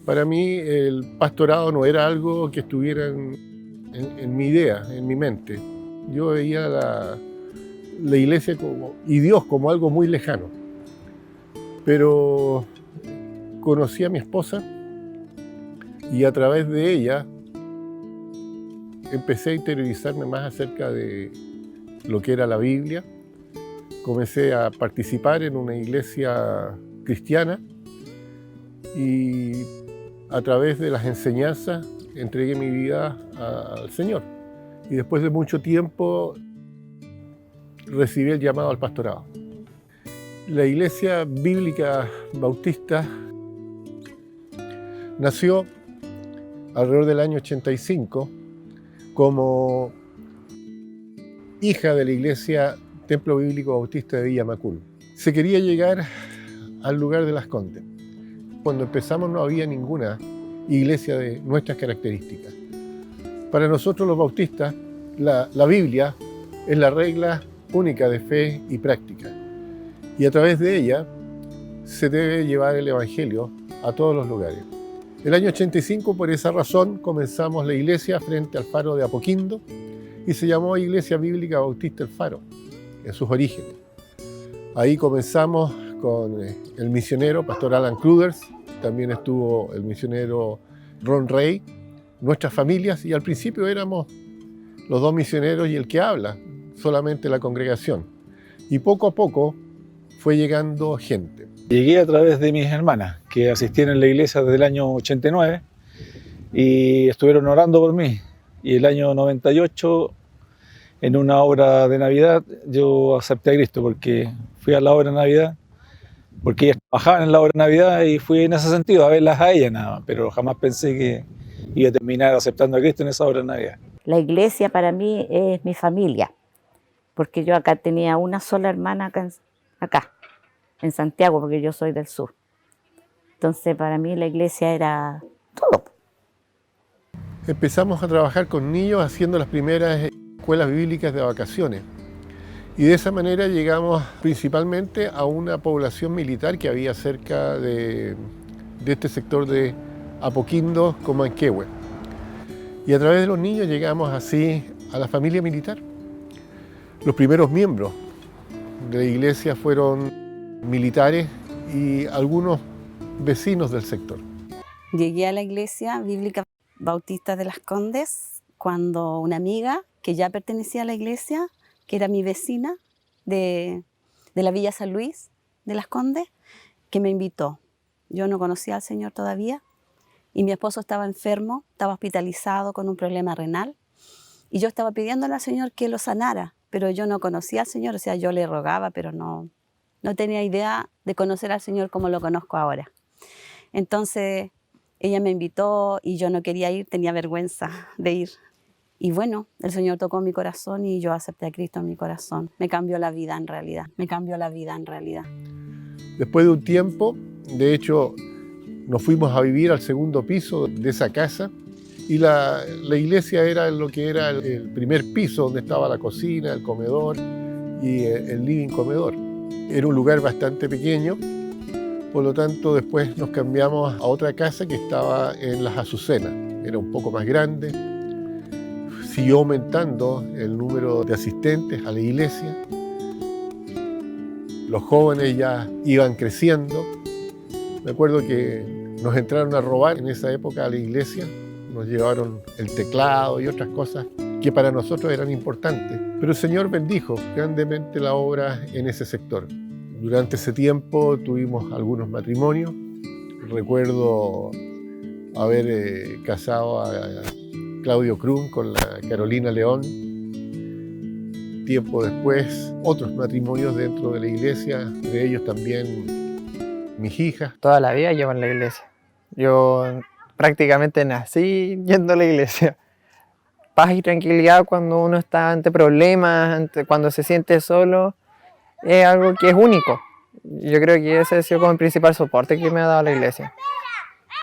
Para mí el pastorado no era algo que estuviera en mi idea, en mi mente. Yo veía la iglesia y Dios como algo muy lejano. Pero conocí a mi esposa y a través de ella empecé a interiorizarme más acerca de lo que era la Biblia. Comencé a participar en una iglesia cristiana y a través de las enseñanzas entregué mi vida al Señor. Y después de mucho tiempo recibí el llamado al pastorado. La Iglesia Bíblica Bautista nació alrededor del año 85 como hija de la Iglesia Templo Bíblico Bautista de Villa Macul. Se quería llegar al lugar de Las Condes. Cuando empezamos no había ninguna iglesia de nuestras características. Para nosotros los bautistas, la Biblia es la regla única de fe y práctica. Y a través de ella se debe llevar el Evangelio a todos los lugares. El año 85, por esa razón, comenzamos la iglesia frente al faro de Apoquindo y se llamó Iglesia Bíblica Bautista El Faro, en sus orígenes. Ahí comenzamos con el misionero Pastor Alan Cruders, también estuvo el misionero Ron Rey, nuestras familias, y al principio éramos los dos misioneros y el que habla, solamente la congregación. Y poco a poco fue llegando gente. Llegué a través de mis hermanas, que asistían en la iglesia desde el año 89 y estuvieron orando por mí. Y el año 98, en una obra de Navidad, yo acepté a Cristo porque fui a la obra de Navidad, porque ellas trabajaban en la obra de Navidad y fui en ese sentido a verlas a ellas nada más, pero jamás pensé que iba a terminar aceptando a Cristo en esa obra de Navidad. La iglesia para mí es mi familia, porque yo acá tenía una sola hermana acá, en Santiago, porque yo soy del sur. Entonces para mí la iglesia era todo. Empezamos a trabajar con niños haciendo las primeras escuelas bíblicas de vacaciones. Y de esa manera llegamos principalmente a una población militar que había cerca de este sector de Apoquindo, Comanquehue. Y a través de los niños llegamos así a la familia militar. Los primeros miembros de la iglesia fueron militares y algunos vecinos del sector. Llegué a la Iglesia Bíblica Bautista de Las Condes cuando una amiga que ya pertenecía a la iglesia, que era mi vecina de la Villa San Luis de Las Condes, que me invitó. Yo no conocía al Señor todavía y mi esposo estaba enfermo, estaba hospitalizado con un problema renal y yo estaba pidiéndole al Señor que lo sanara, pero yo no conocía al Señor, o sea, yo le rogaba, pero no tenía idea de conocer al Señor como lo conozco ahora. Entonces ella me invitó y yo no quería ir, tenía vergüenza de ir. Y bueno, el Señor tocó mi corazón y yo acepté a Cristo en mi corazón. Me cambió la vida en realidad, me cambió la vida en realidad. Después de un tiempo, de hecho, nos fuimos a vivir al segundo piso de esa casa y la iglesia era lo que era el primer piso, donde estaba la cocina, el comedor y el living comedor. Era un lugar bastante pequeño, por lo tanto después nos cambiamos a otra casa que estaba en Las Azucenas. Era un poco más grande. Siguió aumentando el número de asistentes a la iglesia. Los jóvenes ya iban creciendo. Me acuerdo que nos entraron a robar en esa época a la iglesia. Nos llevaron el teclado y otras cosas que para nosotros eran importantes. Pero el Señor bendijo grandemente la obra en ese sector. Durante ese tiempo tuvimos algunos matrimonios. Recuerdo haber casado a Claudio Krum con la Carolina León. Tiempo después, otros matrimonios dentro de la iglesia, de ellos también mis hijas. Toda la vida llevo en la iglesia. Yo prácticamente nací yendo a la iglesia. Paz y tranquilidad cuando uno está ante problemas, cuando se siente solo, es algo que es único. Yo creo que ese ha sido como el principal soporte que me ha dado la iglesia.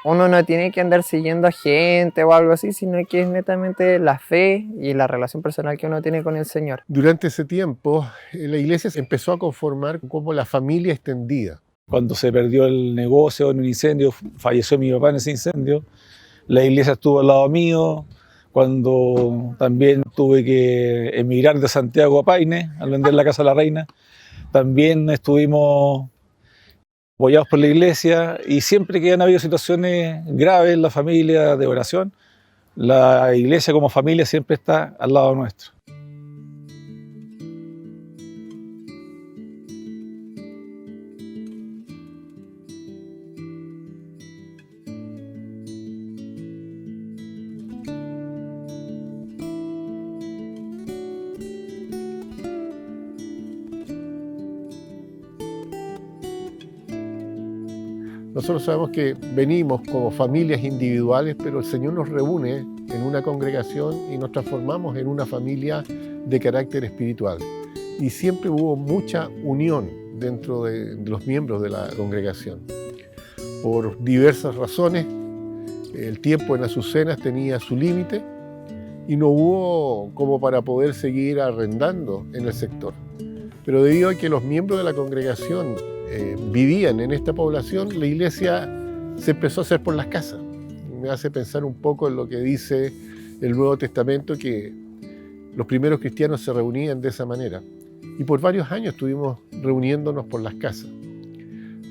Uno no tiene que andar siguiendo a gente o algo así, sino que es netamente la fe y la relación personal que uno tiene con el Señor. Durante ese tiempo, la iglesia se empezó a conformar como la familia extendida. Cuando se perdió el negocio en un incendio, falleció mi papá en ese incendio. La iglesia estuvo al lado mío. Cuando también tuve que emigrar de Santiago a Paine, al vender la Casa de la Reina, también estuvimos apoyados por la iglesia, y siempre que han habido situaciones graves en la familia de oración, la iglesia como familia siempre está al lado nuestro. Nosotros sabemos que venimos como familias individuales, pero el Señor nos reúne en una congregación y nos transformamos en una familia de carácter espiritual. Y siempre hubo mucha unión dentro de los miembros de la congregación. Por diversas razones, el tiempo en Azucenas tenía su límite y no hubo como para poder seguir arrendando en el sector. Pero debido a que los miembros de la congregación vivían en esta población, la iglesia se empezó a hacer por las casas. Me hace pensar un poco en lo que dice el Nuevo Testamento, que los primeros cristianos se reunían de esa manera. Y por varios años estuvimos reuniéndonos por las casas,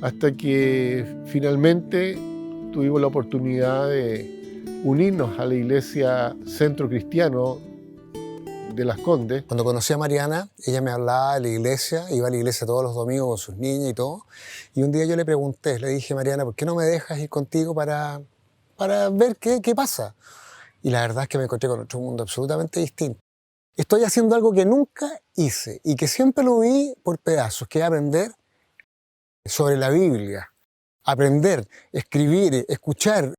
hasta que finalmente tuvimos la oportunidad de unirnos a la iglesia Centro Cristiano de Las Condes. Cuando conocí a Mariana, ella me hablaba de la iglesia, iba a la iglesia todos los domingos con sus niñas y todo. Y un día yo le pregunté, le dije, Mariana, ¿por qué no me dejas ir contigo para ver qué pasa? Y la verdad es que me encontré con otro mundo absolutamente distinto. Estoy haciendo algo que nunca hice y que siempre lo vi por pedazos, que es aprender sobre la Biblia. Aprender, escribir, escuchar,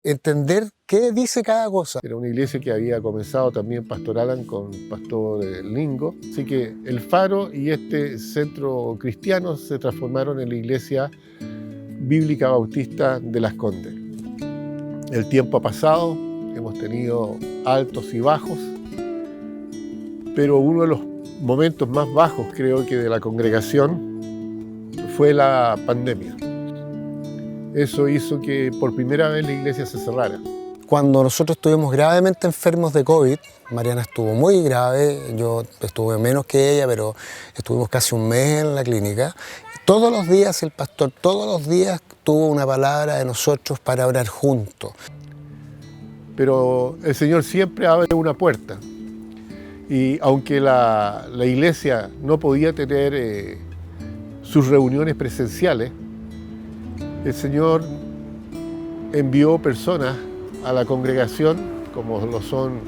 entender qué dice cada cosa. Era una iglesia que había comenzado también Pastor Alan con Pastor Lingo. Así que el Faro y este centro cristiano se transformaron en la iglesia bíblica bautista de Las Condes. El tiempo ha pasado, hemos tenido altos y bajos, pero uno de los momentos más bajos, creo que, de la congregación fue la pandemia. Eso hizo que por primera vez la iglesia se cerrara. Cuando nosotros estuvimos gravemente enfermos de COVID, Mariana estuvo muy grave, yo estuve menos que ella, pero estuvimos casi un mes en la clínica. Todos los días el pastor, todos los días tuvo una palabra de nosotros para orar juntos. Pero el Señor siempre abre una puerta. Y aunque la iglesia no podía tener sus reuniones presenciales, el Señor envió personas a la congregación, como lo son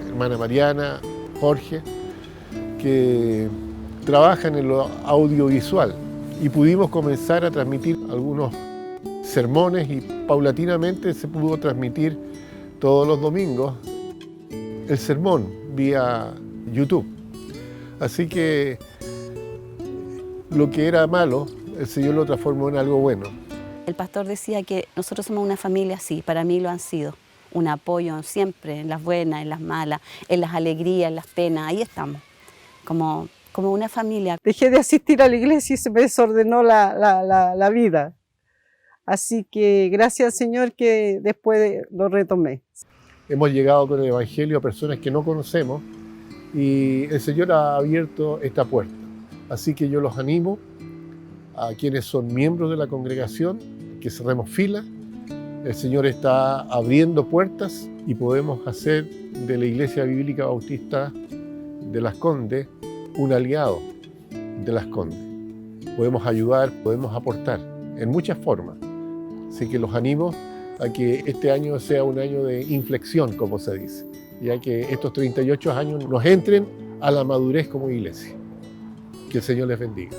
hermana Mariana, Jorge, que trabajan en lo audiovisual, y pudimos comenzar a transmitir algunos sermones y paulatinamente se pudo transmitir todos los domingos el sermón vía YouTube. Así que lo que era malo, el Señor lo transformó en algo bueno. El pastor decía que nosotros somos una familia así, para mí lo han sido. Un apoyo siempre, en las buenas, en las malas, en las alegrías, en las penas, ahí estamos, como una familia. Dejé de asistir a la iglesia y se me desordenó la vida. Así que gracias al Señor que después lo retomé. Hemos llegado con el Evangelio a personas que no conocemos y el Señor ha abierto esta puerta. Así que yo los animo a quienes son miembros de la congregación, que cerremos fila. El Señor está abriendo puertas y podemos hacer de la Iglesia Bíblica Bautista de Las Condes un aliado de Las Condes. Podemos ayudar, podemos aportar en muchas formas. Así que los animo a que este año sea un año de inflexión, como se dice, ya que estos 38 años nos entren a la madurez como iglesia. Que el Señor les bendiga.